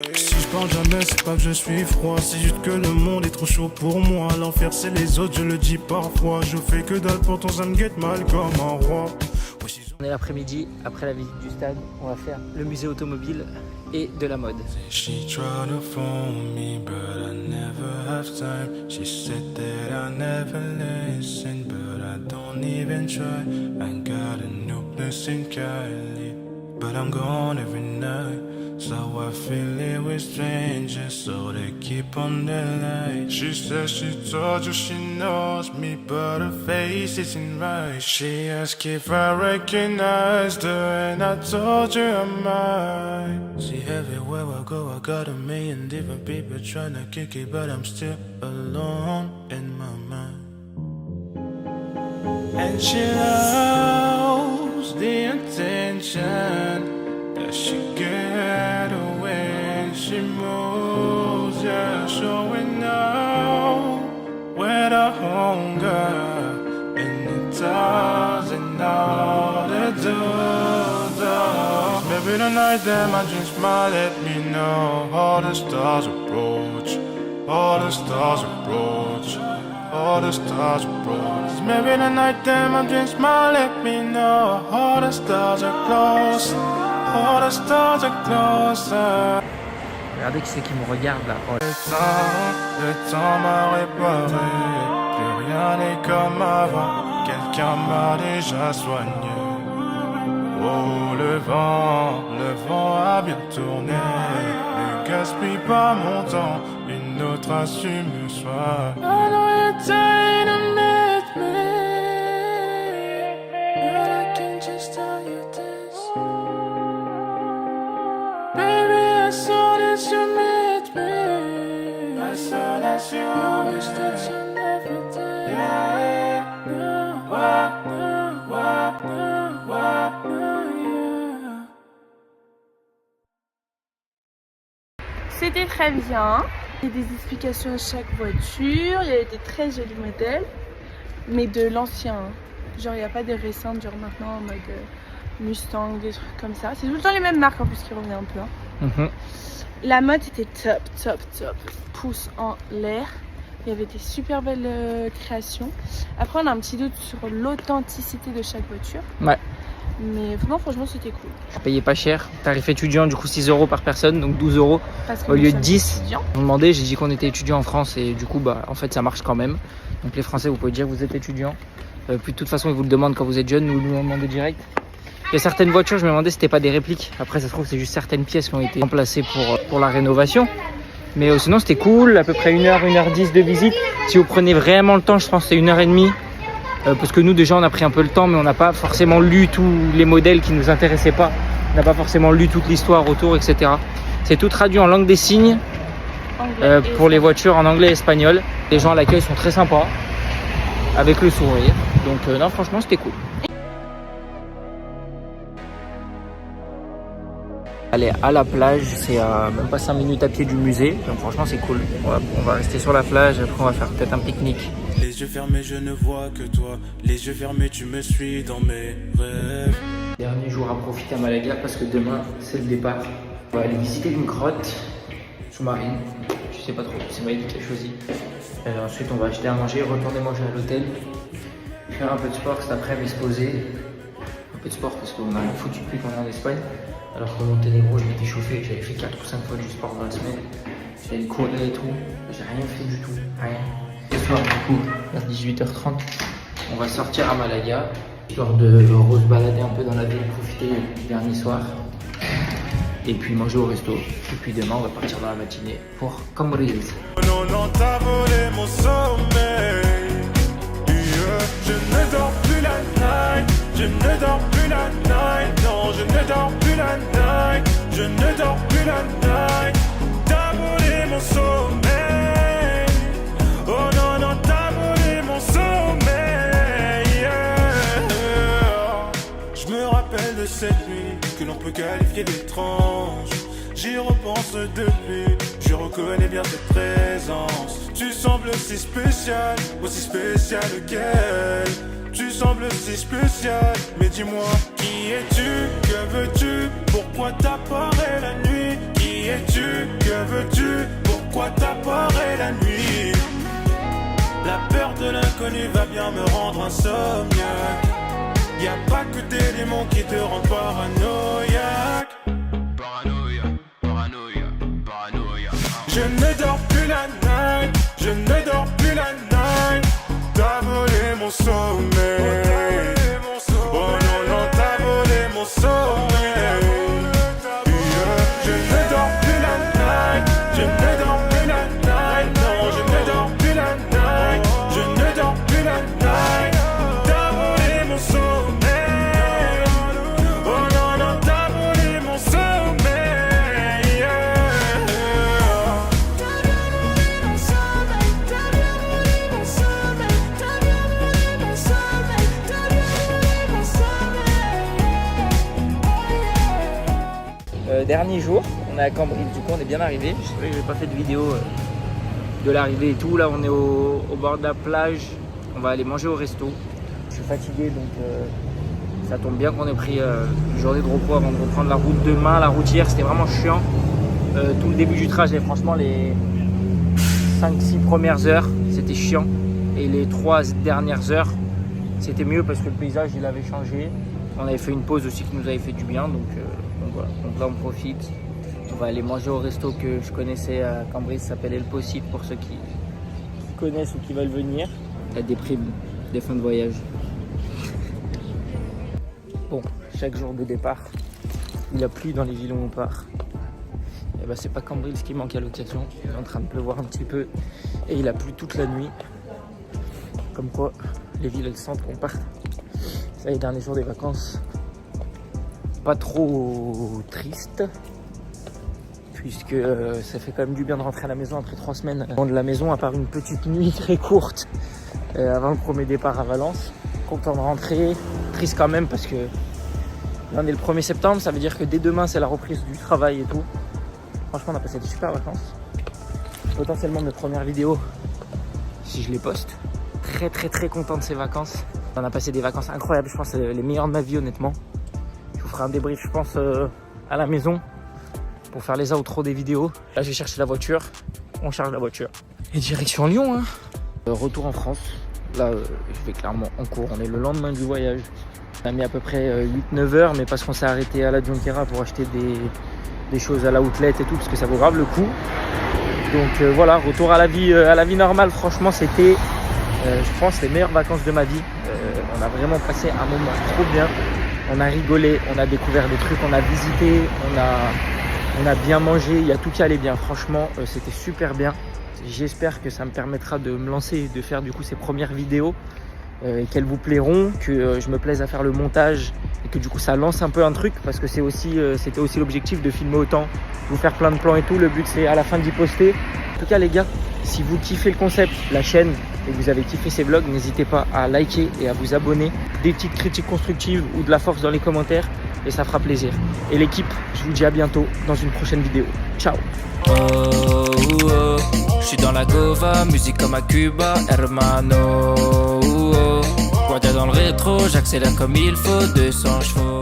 Si je parle jamais, c'est pas que je suis froid, c'est juste que le monde est trop chaud pour moi. L'enfer c'est les autres, je le dis parfois. Je fais que dalle, pourtant ça me guette mal comme un roi. On est l'après-midi, après la visite du stade, on va faire le musée automobile et de la mode. She tried to phone me, but I never have time. She said that I never listen, but I don't even try. I got a new place in Cali, but I'm gone every night. So I feel it with strangers, so they keep on the light. She says she told you she knows me, but her face isn't right. She asked if I recognized her, and I told her I might. See, everywhere I go, I got a million different people trying to kick it, but I'm still alone in my mind. And she loves the attention that she get when she moves, yeah, showing now where the hunger and the does and all the does. Maybe tonight that my dreams might let me know all the stars approach, all the stars approach, all the stars approach. Maybe tonight that my dreams might let me know all the stars are close. All the stars are closer. Regardez qui c'est qui me regarde là. Oh. Le temps m'a réparé. Plus rien n'est comme avant. Quelqu'un m'a déjà soigné. Oh, le vent a bien tourné. Ne gaspille pas mon temps. Une autre a su me soigner. I know you're trying to meet me, but I can just tell you this. Baby, as soon as you meet me, as soon as you wish that you never did. Yeah, no, yeah. C'était très bien. Il y a des explications à chaque voiture. Il y a des très jolis modèles, mais de l'ancien. Genre, il n'y a pas des récentes, genre maintenant en mode Mustang, des trucs comme ça. C'est tout le temps les mêmes marques en plus qui revenaient un peu. Hein. La mode était top, top, top. Pouce en l'air. Il y avait des super belles créations. Après, on a un petit doute sur l'authenticité de chaque voiture. Ouais. Mais non, franchement, c'était cool. Je payais pas cher. Tarif étudiant, du coup 6 € par personne, donc 12 € au lieu de 10. On demandait, j'ai dit qu'on était étudiant en France et du coup, bah, en fait, ça marche quand même. Donc les Français, vous pouvez dire que vous êtes étudiant. Puis de toute façon, ils vous le demandent quand vous êtes jeune, nous on demandait direct. Il y a certaines voitures, je me demandais si c'était pas des répliques. Après, ça se trouve que c'est juste certaines pièces qui ont été remplacées pour la rénovation. Mais sinon, c'était cool. À peu près 1h, 1h10 de visite. Si vous prenez vraiment le temps, je pense que c'est 1h30. Parce que nous, déjà, on a pris un peu le temps, mais on n'a pas forcément lu tous les modèles qui nous intéressaient pas. On n'a pas forcément lu toute l'histoire autour, etc. C'est tout traduit en langue des signes pour les voitures en anglais et espagnol. Les gens à l'accueil sont très sympas, avec le sourire. Donc, non, franchement, c'était cool. Aller à la plage, c'est à même pas 5 minutes à pied du musée, donc franchement c'est cool. On va rester sur la plage, après on va faire peut-être un pique-nique. Les yeux fermés, je ne vois que toi. Les yeux fermés, tu me suis dans mes rêves. Dernier jour à profiter à Malaga parce que demain c'est le départ. On va aller visiter une grotte sous-marine, je sais pas trop, c'est Maïd qui a choisi. Ensuite on va acheter à manger, retourner manger à l'hôtel, faire un peu de sport cet après-midi, se poser. Un peu de sport parce qu'on a rien foutu depuis qu'on est en Espagne. Alors qu'au Monténégro, je m'étais chauffé, j'avais fait 4 ou 5 fois du sport dans la semaine. J'allais courir et tout, j'ai rien fait du tout, rien. Ce soir, du coup, vers 18h30, on va sortir à Malaga, histoire de se balader un peu dans la ville, profiter du dernier soir. Et puis manger au resto. Et puis demain, on va partir dans la matinée pour Cambrils. Non, non, t'as volé mon sommeil. Je ne dors plus la night. Je ne dors plus la night. Non, je ne dors plus la night. Je ne dors plus la night. T'as volé mon sommeil. Oh non, non, t'as volé mon sommeil. Yeah. Je me rappelle de cette nuit que l'on peut qualifier d'étrange. J'y repense depuis, je reconnais bien cette présence. Tu sembles si spécial, aussi spécial qu'elle. Tu sembles si spécial, mais dis-moi, qui es-tu? Que veux-tu? Pourquoi t'apparais la nuit? Qui Qui es-tu? Que veux-tu? Pourquoi t'apparais la nuit? La peur de l'inconnu va bien me rendre insomniaque. Y'a pas que tes démons qui te rendent paranoïaque. Paranoïa. Je ne dors plus la night. Je ne dors plus la night. T'as volé mon sommeil. Oh non, non, t'as volé mon sommeil. Je ne dors plus la night. Je ne dors plus la night. Non, je ne dors plus la night. Je ne dors plus la night. T'as volé mon sommeil. Oh non, non, t'as volé mon sommeil. Dernier jour, on est à Cambridge, du coup on est bien arrivé. Je sais pas que j'ai pas fait de vidéo de l'arrivée et tout. Là on est au bord de la plage, on va aller manger au resto. Je suis fatigué donc ça tombe bien qu'on ait pris une journée de repos avant de reprendre la route demain. La route hier c'était vraiment chiant. Tout le début du trajet, franchement les 5-6 premières heures c'était chiant. Et les 3 dernières heures c'était mieux parce que le paysage il avait changé. On avait fait une pause aussi qui nous avait fait du bien donc voilà. Donc là on profite. On va aller manger au resto que je connaissais à Cambridge, ça s'appelle El Possible pour ceux qui connaissent ou qui veulent venir. La déprime des fins de voyage. Bon, chaque jour de départ, il a plu dans les villes où on part. Et bah c'est pas Cambridge qui manque à l'occasion, il est en train de pleuvoir un petit peu et il a plu toute la nuit. Comme quoi, les villes elles sentent qu'on part. Ça, les derniers jours des vacances, pas trop triste, puisque ça fait quand même du bien de rentrer à la maison après 3 semaines de la maison, à part une petite nuit très courte avant le premier départ à Valence. Content de rentrer, triste quand même parce que là on est le 1er septembre, ça veut dire que dès demain c'est la reprise du travail et tout. Franchement on a passé des super vacances, potentiellement mes premières vidéos si je les poste. Très content de ces vacances. On a passé des vacances incroyables, je pense les meilleures de ma vie honnêtement. Je vous ferai un débrief je pense à la maison pour faire les outros des vidéos. Là je vais chercher la voiture, on charge la voiture. Et direction Lyon hein. Retour en France. Là je vais clairement en cours, on est le lendemain du voyage. On a mis à peu près 8-9 heures mais parce qu'on s'est arrêté à la Junquera pour acheter des choses à la outlet et tout parce que ça vaut grave le coup. Donc voilà, retour à la vie normale. Franchement c'était je pense les meilleures vacances de ma vie. On a vraiment passé un moment trop bien. On a rigolé, on a découvert des trucs, on a visité, on a bien mangé, il y a tout qui allait bien. Franchement, c'était super bien. J'espère que ça me permettra de me lancer et de faire du coup ces premières vidéos et qu'elles vous plairont, que je me plaise à faire le montage et que du coup ça lance un peu un truc parce que c'était aussi l'objectif de filmer autant, vous faire plein de plans et tout. Le but c'est à la fin d'y poster. En tout cas les gars, si vous kiffez le concept, la chaîne et que vous avez kiffé ces vlogs, n'hésitez pas à liker et à vous abonner. Des petites critiques constructives ou de la force dans les commentaires et ça fera plaisir. Et l'équipe, je vous dis à bientôt dans une prochaine vidéo. Ciao. Je suis dans la Gova, musique comme à Cuba, hermano. Guardia dans le rétro, j'accélère comme il faut, 200 chevaux.